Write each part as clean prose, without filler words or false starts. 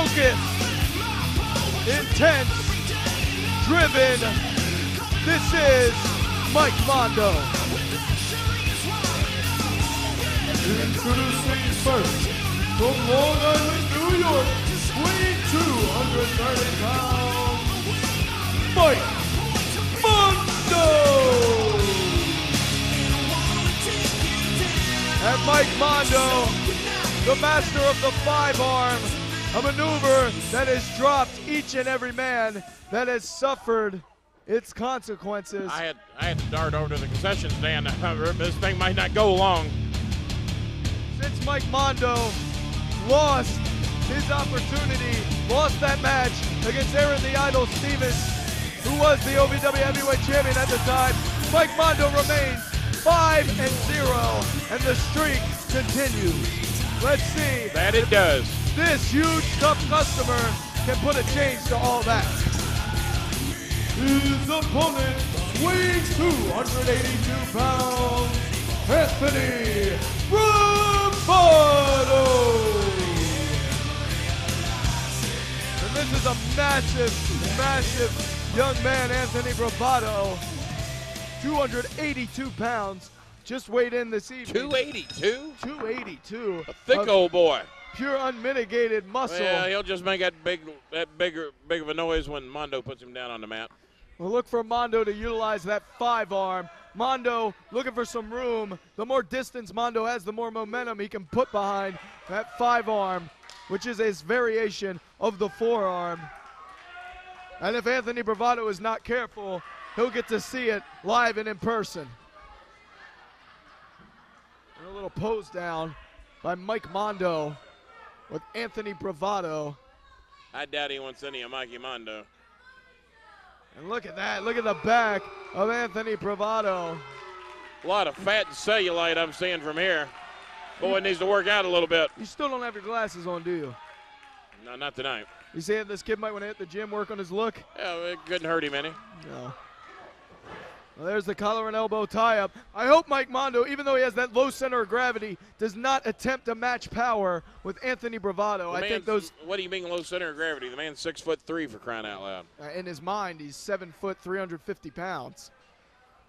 focused, intense, driven. This is Mike Mondo. Introducing first, from Long Island, New York, weighing 230 pounds, Mike Mondo! And Mike Mondo, the master of the 5-arm, a maneuver that has dropped each and every man that has suffered its consequences. I had to dart over to the concession stand. This thing might not go long. Since Mike Mondo lost his opportunity, lost that match against Aaron the Idol Stevens, who was the OVW Heavyweight Champion at the time, Mike Mondo remains 5-0, and the streak continues. Let's see That it does. this huge, tough customer can put a change to all that. His opponent, weighing 282 pounds, Anthony BRAVADO! And this is a massive, massive young man, Anthony BRAVADO. 282 pounds, just weighed in this evening. 282? 282. A thick old boy. Pure unmitigated muscle. Yeah, he'll just make that big of a noise when Mondo puts him down on the mat. We'll look for Mondo to utilize that 5-arm. Mondo looking for some room. The more distance Mondo has, the more momentum he can put behind that 5-arm, which is his variation of the 4-arm. And if Anthony BRAVADO is not careful, he'll get to see it live and in person. And a little pose down by Mike Mondo with Anthony BRAVADO. I doubt he wants any of Mikey Mondo. And look at that. Look at the back of Anthony BRAVADO. A lot of fat and cellulite I'm seeing from here. Boy, it needs to work out a little bit. You still don't have your glasses on, do you? No, not tonight. You saying this kid might want to hit the gym, work on his look? Yeah, it couldn't hurt him any. No. Well, there's the collar and elbow tie-up. I hope Mike Mondo, even though he has that low center of gravity, does not attempt to match power with Anthony BRAVADO. I think those. What do you mean low center of gravity? The man's 6'3" for crying out loud. In his mind, he's 7 foot, 350 pounds.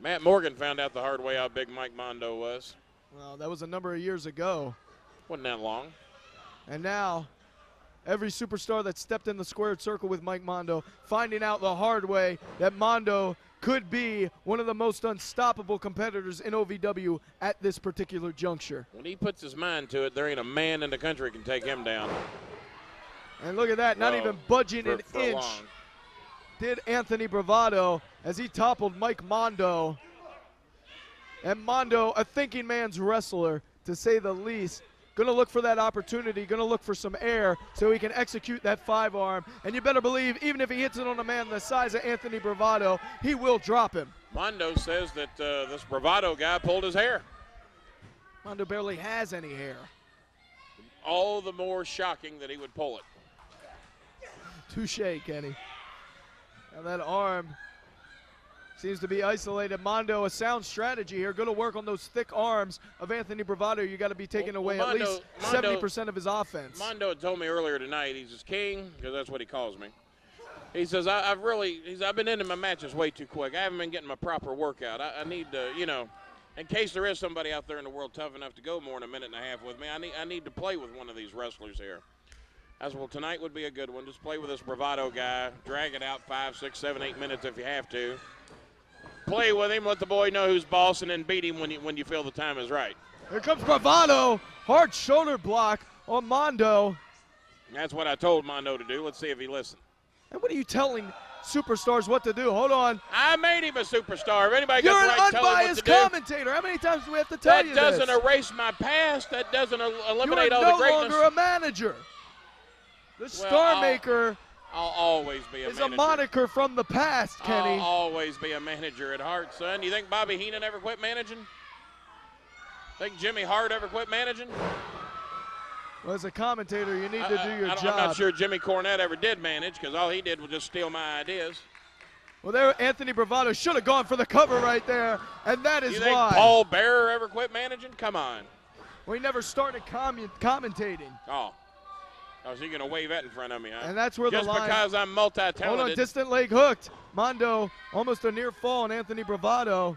Matt Morgan found out the hard way how big Mike Mondo was. Well, that was a number of years ago. Wasn't that long. And now, every superstar that stepped in the squared circle with Mike Mondo, finding out the hard way that Mondo could be one of the most unstoppable competitors in OVW at this particular juncture. When he puts his mind to it, there ain't a man in the country can take him down. And look at that, not even budging an inch long. did Anthony BRAVADO as he toppled Mike Mondo. And Mondo, a thinking man's wrestler, to say the least. Going to look for that opportunity, going to look for some air so he can execute that 5-arm. And you better believe, even if he hits it on a man the size of Anthony BRAVADO, he will drop him. Mondo says that this BRAVADO guy pulled his hair. Mondo barely has any hair. All the more shocking that he would pull it. Touche, Kenny. Now that arm seems to be isolated. Mondo, a sound strategy here. Going to work on those thick arms of Anthony BRAVADO. You got to be taking away at least 70% of his offense. Mondo had told me earlier tonight, he's his king, because that's what he calls me. He says, I've been into my matches way too quick. I haven't been getting my proper workout. I need to, in case there is somebody out there in the world tough enough to go more than a minute and a half with me, I need to play with one of these wrestlers here. As well, tonight would be a good one. Just play with this BRAVADO guy. Drag it out 5, 6, 7, 8 minutes if you have to. Play with him, let the boy know who's boss, and then beat him when you feel the time is right. Here comes BRAVADO. Hard shoulder block on Mondo. That's what I told Mondo to do. Let's see if he listens. And what are you telling superstars what to do? Hold on. I made him a superstar. If anybody You're got the right to tell him what to unbiased do. commentator. How many times do we have to tell you That this? doesn't erase my past. That doesn't eliminate You're all no the greatness. longer a manager. The Star Maker I'll always be a is manager. a moniker from the past, Kenny. I'll always be a manager at heart, son. You think Bobby Heenan ever quit managing? Think Jimmy Hart ever quit managing? Well, as a commentator, you need to do your job. I'm not sure Jimmy Cornette ever did manage, because all he did was just steal my ideas. Well, there, Anthony BRAVADO should have gone for the cover right there, and that is You think why. Paul Bearer ever quit managing? Come on. Well, he never started commentating. Oh. Oh, so you're going to wave that in front of me, huh? And that's where just the line. Just because I'm multi-talented. Hold on, distant leg hooked. Mondo almost a near fall on Anthony Bravado.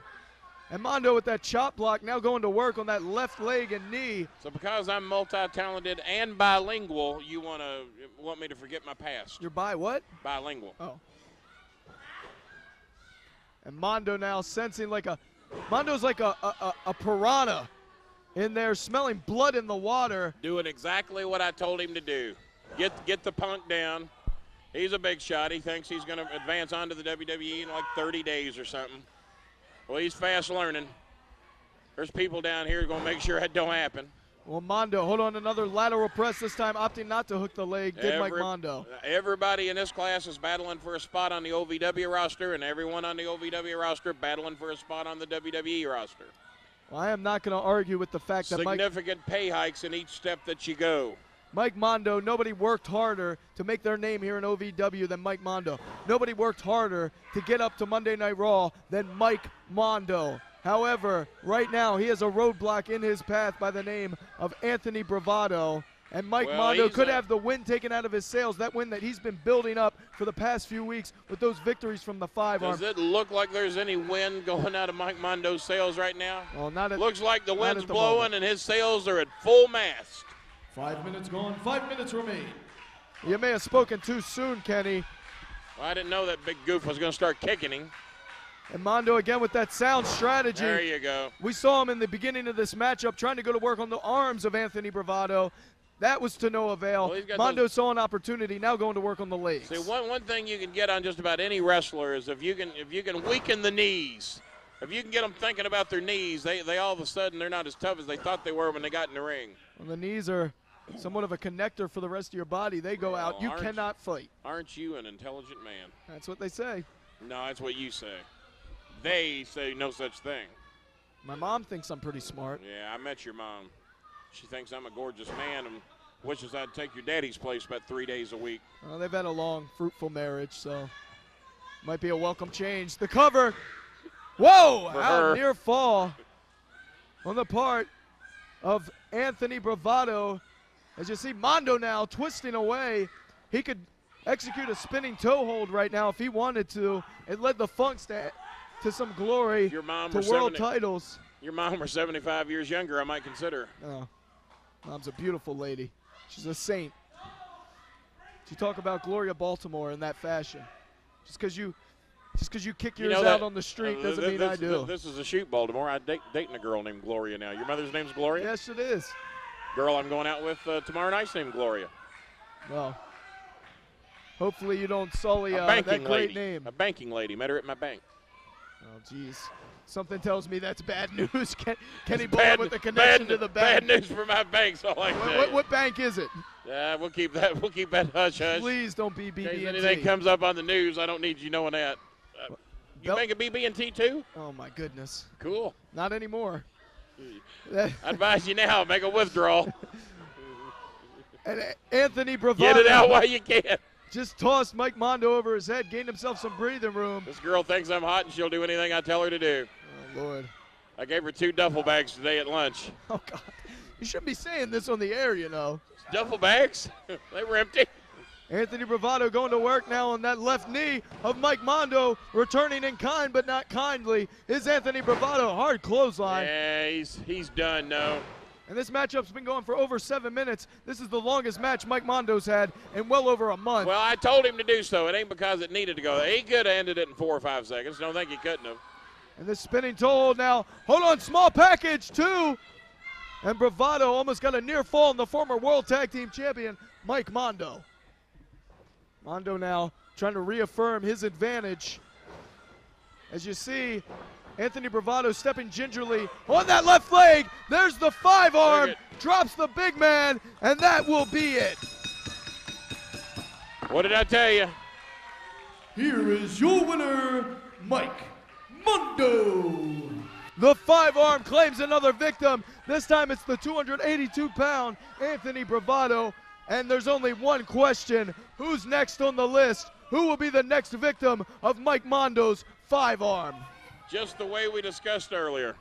And Mondo with that chop block now going to work on that left leg and knee. So because I'm multi-talented and bilingual, you want me to forget my past? You're what? Bilingual. Oh. And Mondo now sensing like Mondo's like a piranha in there, smelling blood in the water. Doing exactly what I told him to do. Get the punk down. He's a big shot. He thinks he's going to advance onto the WWE in like 30 days or something. Well, he's fast learning. There's people down here going to make sure that don't happen. Well, Mondo, hold on, another lateral press, this time opting not to hook the leg, Mike Mondo. Everybody in this class is battling for a spot on the OVW roster, and everyone on the OVW roster battling for a spot on the WWE roster. Well, I am not going to argue with the fact that significant pay hikes in each step that you go. Mike Mondo, nobody worked harder to make their name here in OVW than Mike Mondo. Nobody worked harder to get up to Monday Night Raw than Mike Mondo. However, right now he has a roadblock in his path by the name of Anthony Bravado. And Mike Mondo could have the win taken out of his sails, that win that he's been building up for the past few weeks with those victories from the 5-arm. Does it look like there's any wind going out of Mike Mondo's sails right now? Well, not at, looks like the wind's blowing moment. And his sails are at full mast. 5 minutes gone, 5 minutes remain. You may have spoken too soon, Kenny. Well, I didn't know that big goof was going to start kicking him. And Mondo again with that sound strategy. There you go. We saw him in the beginning of this matchup trying to go to work on the arms of Anthony Bravado. That was to no avail. Well, Mondo saw an opportunity, now going to work on the legs. See, one thing you can get on just about any wrestler is if you can weaken the knees. If you can get them thinking about their knees, they all of a sudden they're not as tough as they thought they were when they got in the ring. Well, the knees are somewhat of a connector for the rest of your body. They go out. You cannot fight. Aren't you an intelligent man? That's what they say. No, that's what you say. They say no such thing. My mom thinks I'm pretty smart. Yeah, I met your mom. She thinks I'm a gorgeous man and wishes I'd take your daddy's place about 3 days a week. Well, they've had a long, fruitful marriage, so might be a welcome change. The cover. Whoa! Out near fall on the part of Anthony Bravado. As you see Mondo now twisting away. He could execute a spinning toe hold right now if he wanted to. It led the Funks to some glory, to world titles. Your mom were 75 years younger, I might consider. Oh, Mom's a beautiful lady. She's a saint. You talk about Gloria Baltimore in that fashion. Just because you kick yours out on the street doesn't mean I do. This is a shoot, Baltimore. I'm dating a girl named Gloria now. Your mother's name's Gloria? Yes, it is. Girl I'm going out with tomorrow night's named Gloria. Well, hopefully you don't sully that great name. A banking lady. Met her at my bank. Oh, geez. Something tells me that's bad news. Kenny Ball with the connection to the bank. Bad news for my bank, so I like what bank is it? Yeah, we'll keep that hush hush. Please don't be BB&T. In case anything comes up on the news, I don't need you knowing that. You bank at BB&T too? Oh my goodness. Cool. Not anymore. I advise you now, make a withdrawal. And Anthony Bravado. Get it out while you can. Just tossed Mike Mondo over his head, gained himself some breathing room. This girl thinks I'm hot and she'll do anything I tell her to do. Oh, Lord. I gave her 2 duffel bags today at lunch. Oh, God. You shouldn't be saying this on the air, you know. Duffel bags? They were empty. Anthony Bravado going to work now on that left knee of Mike Mondo, returning in kind but not kindly. Is Anthony Bravado. Hard clothesline. Yeah, he's done, no. And this matchup's been going for over 7 minutes. This is the longest match Mike Mondo's had in well over a month. Well, I told him to do so. It ain't because it needed to go. He could have ended it in 4 or 5 seconds. Don't think he couldn't have. And this spinning toe hold now. Hold on, small package, too. And Bravado almost got a near fall on the former World Tag Team Champion, Mike Mondo. Mondo now trying to reaffirm his advantage. As you see, Anthony Bravado stepping gingerly on that left leg. There's the 5-arm, drops the big man, and that will be it. What did I tell you? Here is your winner, Mike Mondo. The 5-arm claims another victim. This time it's the 282-pound Anthony Bravado. And there's only one question. Who's next on the list? Who will be the next victim of Mike Mondo's 5-arm? Just the way we discussed earlier.